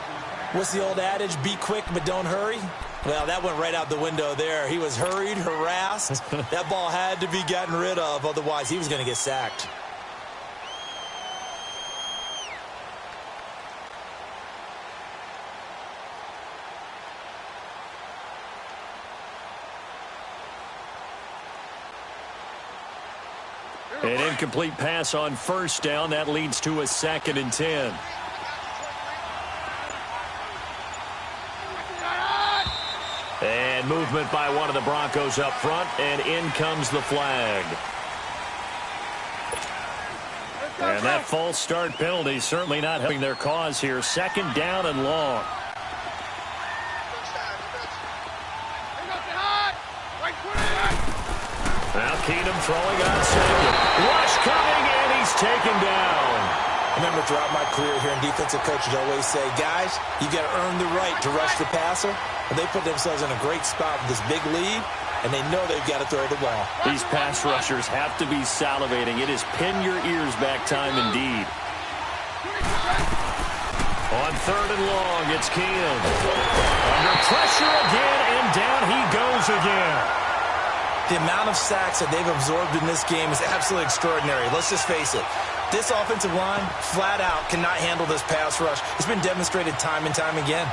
What's the old adage? Be quick, but don't hurry. Well, that went right out the window there. He was hurried, harassed. That ball had to be gotten rid of, otherwise he was going to get sacked. An incomplete pass on first down. That leads to a 2nd and 10. And movement by one of the Broncos up front, and in comes the flag. And that false start penalty certainly not helping their cause here. 2nd down and long. Now Keenum throwing on 2nd. Rush coming, and he's taken down. I remember throughout my career here in defensive coaches always say, guys, you got to earn the right to rush the passer. And they put themselves in a great spot with this big lead, and they know they've got to throw the ball. These pass rushers have to be salivating. It is pin your ears back time indeed. On 3rd and long, it's Keenum. Under pressure again, and down he goes again. The amount of sacks that they've absorbed in this game is absolutely extraordinary. Let's just face it. This offensive line, flat out, cannot handle this pass rush. It's been demonstrated time and time again.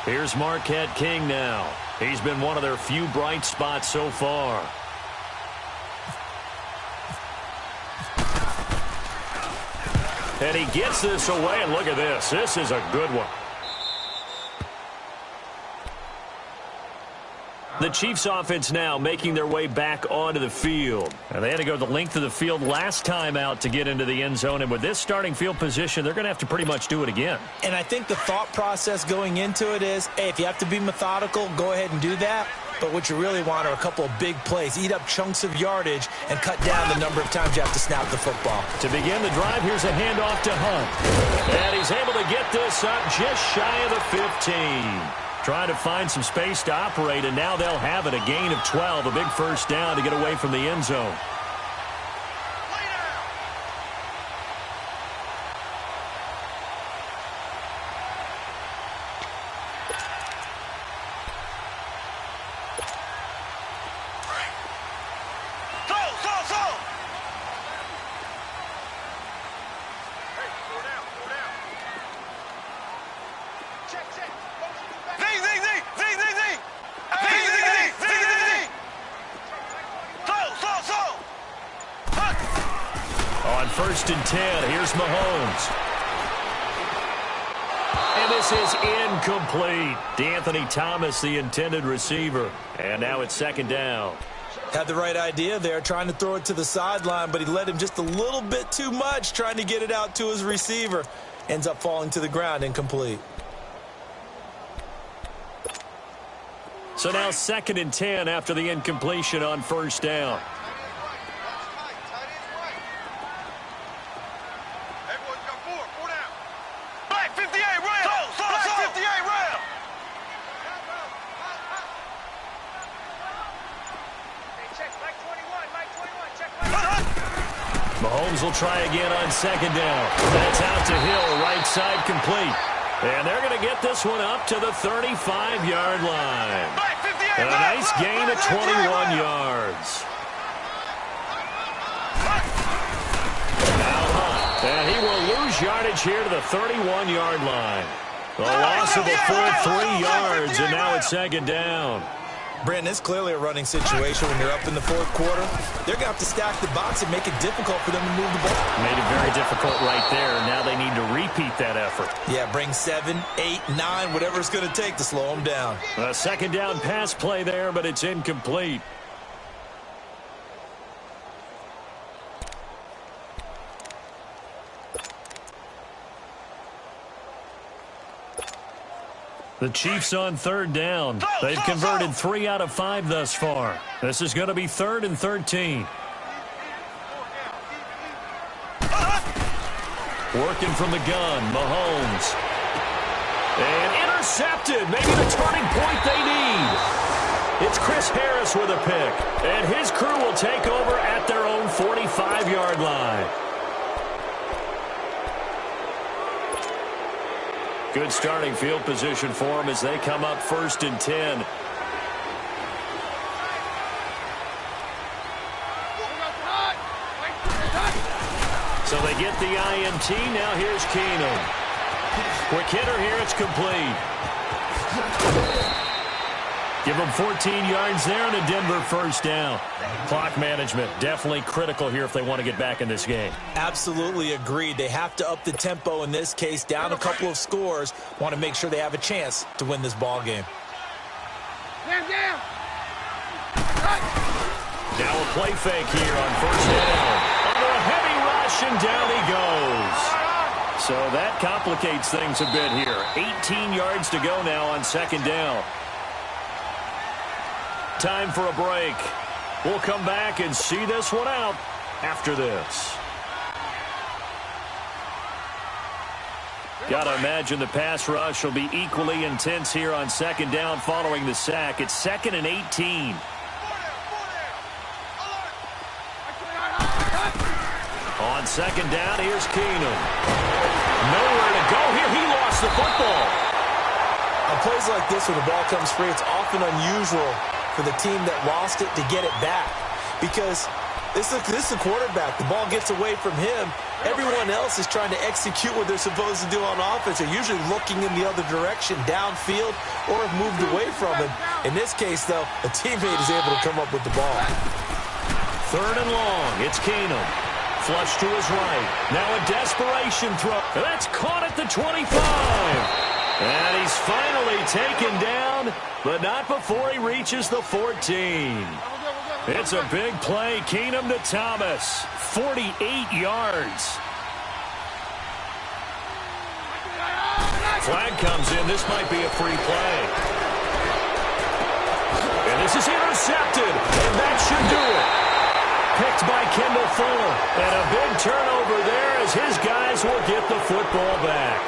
Here's Marquette King now. He's been one of their few bright spots so far. And he gets this away, and look at this. This is a good one. The Chiefs offense now making their way back onto the field. And they had to go the length of the field last time out to get into the end zone. And with this starting field position, they're going to have to pretty much do it again. And I think the thought process going into it is, hey, if you have to be methodical, go ahead and do that. But what you really want are a couple of big plays. Eat up chunks of yardage and cut down the number of times you have to snap the football. To begin the drive, here's a handoff to Hunt. And he's able to get this up just shy of the 15. Trying to find some space to operate, and now they'll have it. A gain of 12, a big first down to get away from the end zone. First and 10, here's Mahomes. And this is incomplete. DeAnthony Thomas, the intended receiver. And now it's second down. Had the right idea there, trying to throw it to the sideline, but he led him just a little bit too much, trying to get it out to his receiver. Ends up falling to the ground, incomplete. So now second and 10 after the incompletion on first down. Mahomes will try again on second down. That's out to Hill, right side complete. And they're going to get this one up to the 35-yard line. And a nice gain of 21 yards. Now Hunt. And he will lose yardage here to the 31-yard line. The loss of a full 3 yards, and now it's second down. Brandon, it's clearly a running situation when you're up in the fourth quarter. They're going to have to stack the box and make it difficult for them to move the ball. Made it very difficult right there. Now they need to repeat that effort. Yeah, bring 7, 8, 9, whatever it's going to take to slow them down. A second down pass play there, but it's incomplete. The Chiefs on third down. They've converted 3 out of 5 thus far. This is going to be 3rd and 13. Working from the gun, Mahomes. And intercepted. Maybe the turning point they need. It's Chris Harris with a pick. And his crew will take over at their own 45-yard line. Good starting field position for them as they come up 1st and 10. So they get the INT. Now here's Keenum. Quick hitter here. It's complete. Give them 14 yards there and a Denver first down. Clock management definitely critical here if they want to get back in this game. Absolutely agreed. They have to up the tempo in this case, down a couple of scores. Want to make sure they have a chance to win this ball game. Down. Now a play fake here on first down. Under a heavy rush, and down he goes. So that complicates things a bit here. 18 yards to go now on second down. Time for a break. We'll come back and see this one out after this. Got to imagine the pass rush will be equally intense here on second down following the sack. It's 2nd and 18. On second down, here's Keenum. Nowhere to go here. He lost the football. On plays like this where the ball comes free, it's often unusual for the team that lost it to get it back. because this is a quarterback. The ball gets away from him. Everyone else is trying to execute what they're supposed to do on offense. They're usually looking in the other direction, downfield, or have moved away from him. In this case, though, a teammate is able to come up with the ball. 3rd and long. It's Keenum. Flush to his right. Now a desperation throw. That's caught at the 25. And he's finally taken down, but not before he reaches the 14. It's a big play. Keenum to Thomas. 48 yards. Flag comes in. This might be a free play. And this is intercepted. And that should do it. Picked by Kendall Fuller. And a big turnover there as his guys will get the football back.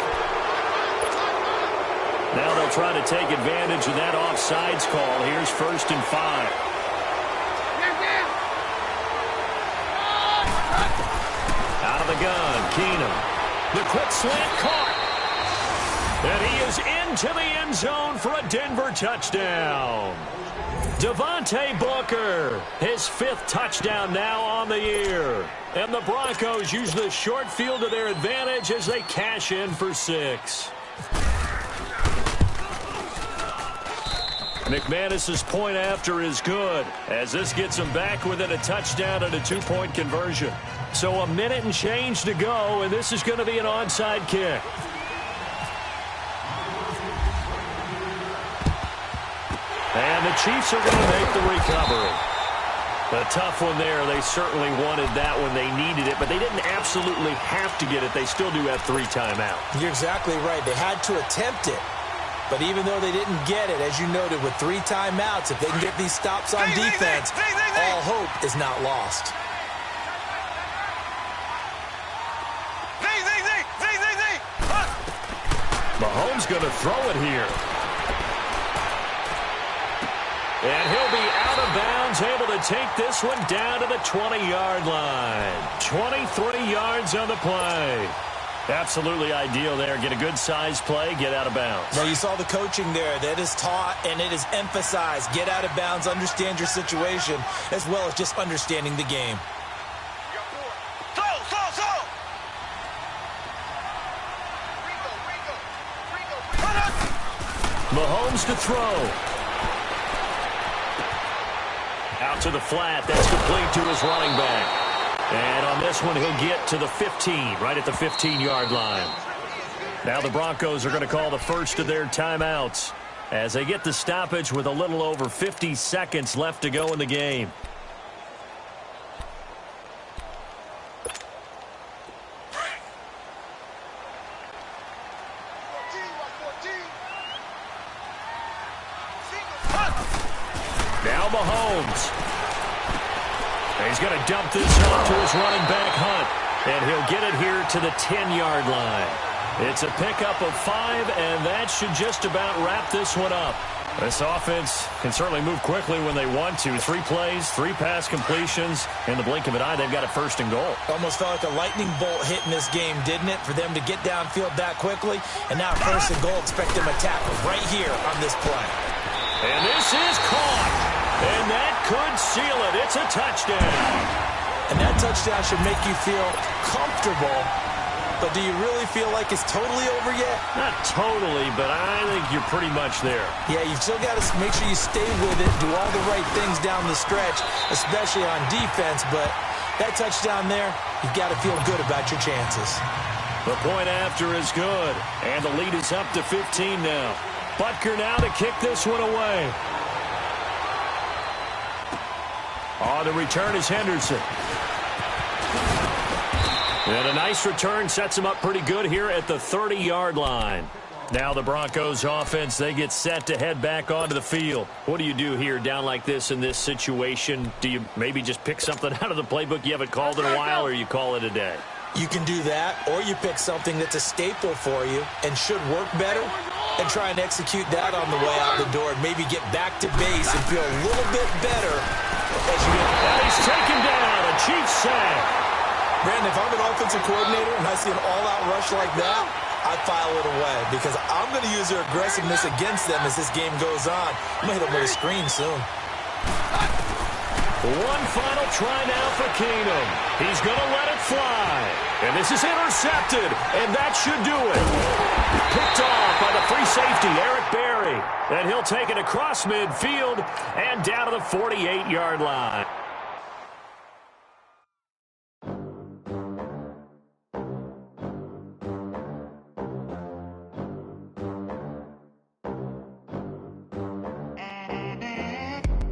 Now they'll try to take advantage of that offsides call. Here's 1st and 5. Out of the gun, Keenum. The quick slant caught. And he is into the end zone for a Denver touchdown. Devontae Booker, his 5th touchdown now on the year. And the Broncos use the short field to their advantage as they cash in for 6. McManus's point after is good, as this gets him back within a touchdown and a 2-point conversion. So a minute and change to go, and this is going to be an onside kick. And the Chiefs are going to make the recovery. A tough one there. They certainly wanted that when they needed it, but they didn't absolutely have to get it. They still do have 3 timeouts. You're exactly right. They had to attempt it. But even though they didn't get it, as you noted, with 3 timeouts, if they can get these stops on defense, all hope is not lost. Mahomes going to throw it here. And he'll be out of bounds, able to take this one down to the 20-yard line. 23 yards on the play. Absolutely ideal there. Get a good-sized play, get out of bounds. Now, you saw the coaching there. That is taught and it is emphasized. Get out of bounds, understand your situation, as well as just understanding the game. Mahomes to throw. Out to the flat. That's complete to his running back. And on this one, he'll get to the 15, right at the 15-yard line. Now the Broncos are going to call the first of their timeouts as they get the stoppage with a little over 50 seconds left to go in the game. Now Mahomes. He's going to dump this off to his running back, Hunt. And he'll get it here to the 10-yard line. It's a pickup of 5, and that should just about wrap this one up. This offense can certainly move quickly when they want to. 3 plays, 3 pass completions. In the blink of an eye, they've got a 1st and goal. Almost felt like a lightning bolt hit in this game, didn't it? For them to get downfield that quickly. And now 1st and goal. Expect them to tackle right here on this play. And this is caught. And that could seal it. It's a touchdown. And that touchdown should make you feel comfortable. But do you really feel like it's totally over yet? Not totally, but I think you're pretty much there. Yeah, you've still got to make sure you stay with it, do all the right things down the stretch, especially on defense. But that touchdown there, you've got to feel good about your chances. The point after is good. And the lead is up to 15 now. Butker now to kick this one away. On the return is Henderson. And a nice return sets him up pretty good here at the 30-yard line. Now the Broncos offense, they get set to head back onto the field. What do you do here down like this in this situation? Do you maybe just pick something out of the playbook you haven't called in a while, or you call it a day? You can do that, or you pick something that's a staple for you and should work better and try and execute that on the way out the door and maybe get back to base and feel a little bit better as you get. And he's taken down, a Chiefs sack. Brandon, if I'm an offensive coordinator and I see an all-out rush like that, I file it away because I'm going to use their aggressiveness against them as this game goes on. I'm going to hit them with a screen soon. One final try now for Keenum. He's going to let it fly. And this is intercepted, and that should do it. Picked off by the free safety, Eric Berry. And he'll take it across midfield and down to the 48-yard line.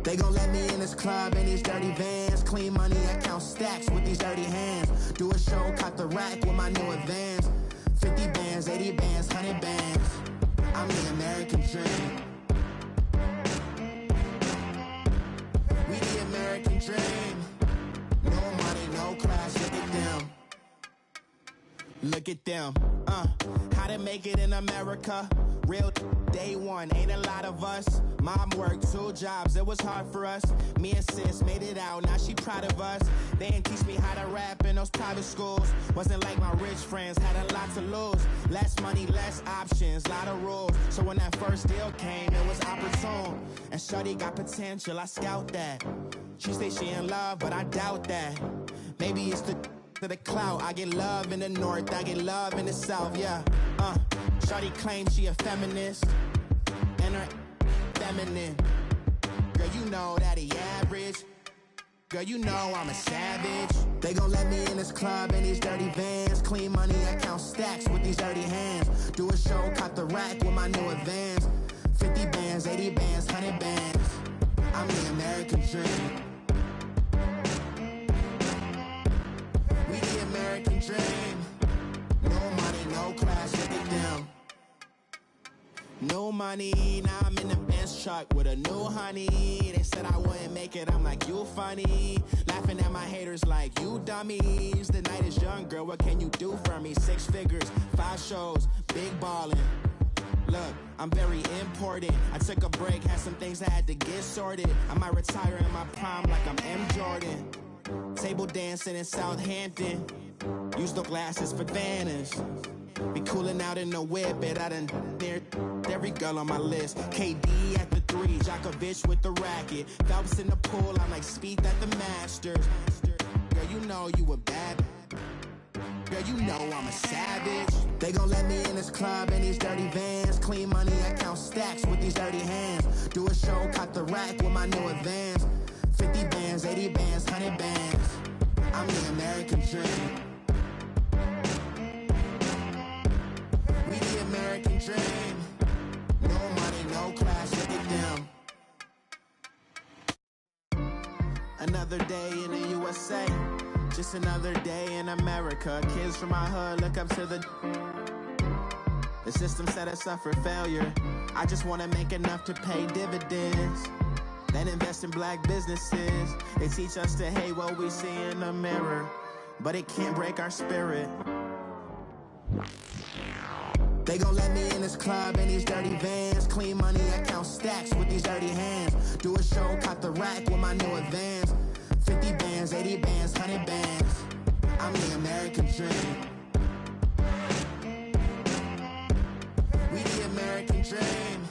They gon' let me in this club in these dirty vans. Clean money, I count stacks with these dirty hands. Do a show, cut the rack with my new advance. 50 bands, 80 bands, 100 bands. I'm the American dream. We the American dream. No money, no class, look at them. Look at them. How to make it in America. Real day one, ain't a lot of us. Mom worked 2 jobs, it was hard for us. Me and sis made it out, now she proud of us. They didn't teach me how to rap in those private schools. Wasn't like my rich friends, had a lot to lose. Less money, less options, lot of rules. So when that first deal came, it was opportune. And shorty got potential, I scout that. She say she in love, but I doubt that. Maybe it's the to the clout. I get love in the north, I get love in the south, yeah. Shorty claims she a feminist, and her feminine. Girl, you know that he average. Girl, you know I'm a savage. They gon' let me in this club in these dirty vans. Clean money, I count stacks with these dirty hands. Do a show, cut the rack with my new advance. 50 bands, 80 bands, 100 bands. I'm the American dream. We the American dream. No money, no class, look at them. No money, now I'm in the Benz truck with a new honey. They said I wouldn't make it, I'm like, you funny. Laughing at my haters like, you dummies. The night is young, girl, what can you do for me? 6 figures, 5 shows, big ballin'. Look, I'm very important. I took a break, had some things I had to get sorted. I might retire in my prime like I'm M. Jordan. Table dancing in Southampton. Use the glasses for Vanish. Be cooling out in the whip, but I done near every girl on my list. KD at the 3, Djokovic with the racket. Phelps in the pool, I'm like Speed at the Masters. Girl, you know you a bad. Girl, you know I'm a savage. They gon' let me in this club in these dirty vans. Clean money, I count stacks with these dirty hands. Do a show, cut the rack with my new advance. 50 bands, 80 bands, 100 bands. I'm the American dream. We the American dream. No money, no class, look at them. Another day in the USA. Just another day in America. Kids from my hood look up to the system set us up for failure. I just wanna make enough to pay dividends. Then invest in black businesses. They teach us to hate what we see in the mirror, but it can't break our spirit. They gon' let me in this club in these dirty vans. Clean money, I count stacks with these dirty hands. Do a show, cut the rack with my new advance. 50 bands, 80 bands, 100 bands. I'm the American dream. We the American dream.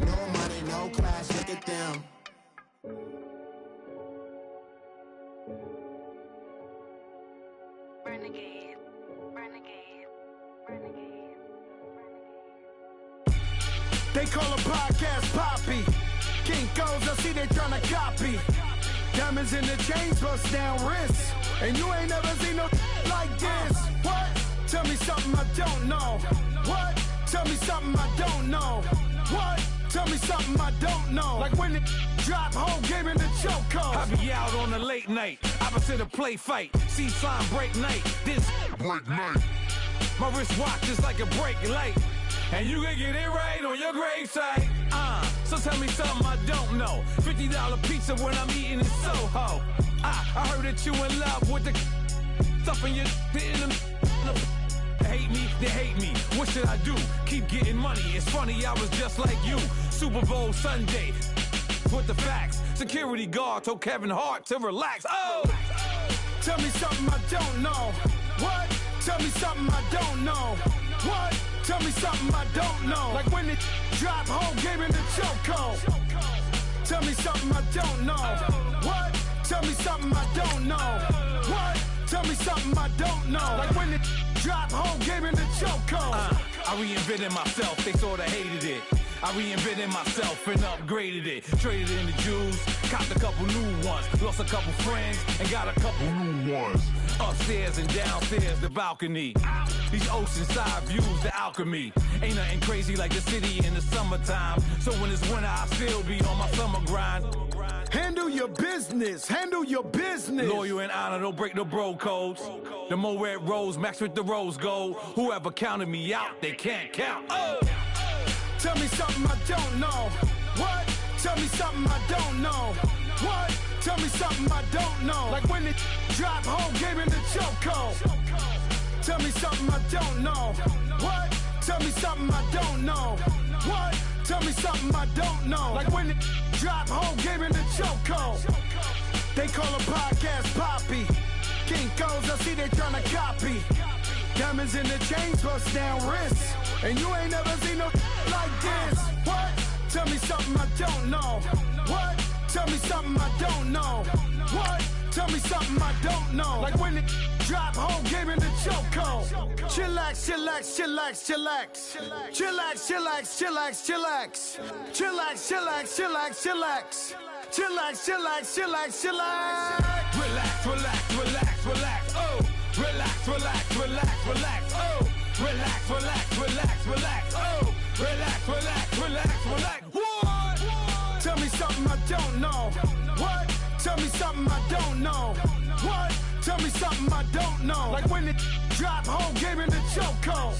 No money, no class, look at them. Renegade, renegade, renegade, renegade. They call a podcast Poppy. Kinkos, I see they tryna copy. Diamonds in the chains, bust down wrists. And you ain't never seen no like this. What? Tell me something I don't know. What? Tell me something I don't know. What? Tell me something I don't know. Like when it drop, whole game in the chokehold. I be out on a late night, opposite a play fight. See sign break night, this break night. My wristwatch is like a break light. And you can get it right on your gravesite. So tell me something I don't know. $50 pizza when I'm eating in Soho. I heard that you in love with the stuff in your hate me, they hate me. What should I do? Keep getting money. It's funny, I was just like you. Super Bowl Sunday with the facts. Security guard told Kevin Hart to relax. Oh! Tell me something I don't know. What? Tell me something I don't know. What? Tell me something I don't know. Like when it drop, whole game in the chokehold. Tell me something I don't know. What? Tell me something I don't know. What? Tell me something I don't know. Like when it drop, whole game in the chokehold. I reinvented myself, they sorta hated it. I reinvented myself and upgraded it. Traded in the Jews, copped a couple new ones. Lost a couple friends and got a couple new ones. Upstairs and downstairs, the balcony. These oceanside views, the alchemy. Ain't nothing crazy like the city in the summertime. So when it's winter, I still be on my summer grind. Handle your business, handle your business. Loyal and honor, don't break the bro codes. The more red rose, max with the rose gold. Whoever counted me out, they can't count. Oh! Tell me something I don't know. What? Tell me something I don't know. What? Tell me something I don't know. Like when it drop, whole game in the chokehold. Tell me something I don't know. What? Tell me something I don't know. What? Tell me something I don't know. Like when it drop, whole game in the chokehold. They call a podcast Poppy. Kinkos, I see they tryna copy. Diamonds in the chains, bust down wrists. And you ain't never seen no like this. What? Tell me something I don't know. What? Tell me something I don't know. What? Tell me something I don't know. Like when it drop, whole game in the chokehold. Chillax, chillax, chillax, chillax. Chillax, chillax, chillax, chillax. Chillax, chillax, chillax, chillax. Chillax, chillax, chillax, chillax. Relax, relax, relax, relax, oh. Relax, relax, relax, relax, oh. Relax, relax, relax, relax, oh. Relax, relax, relax, relax. What? Tell me something I don't know. What? Tell me something I don't know. What? Tell me something I don't know. Like when it drop, whole game in the chokehold.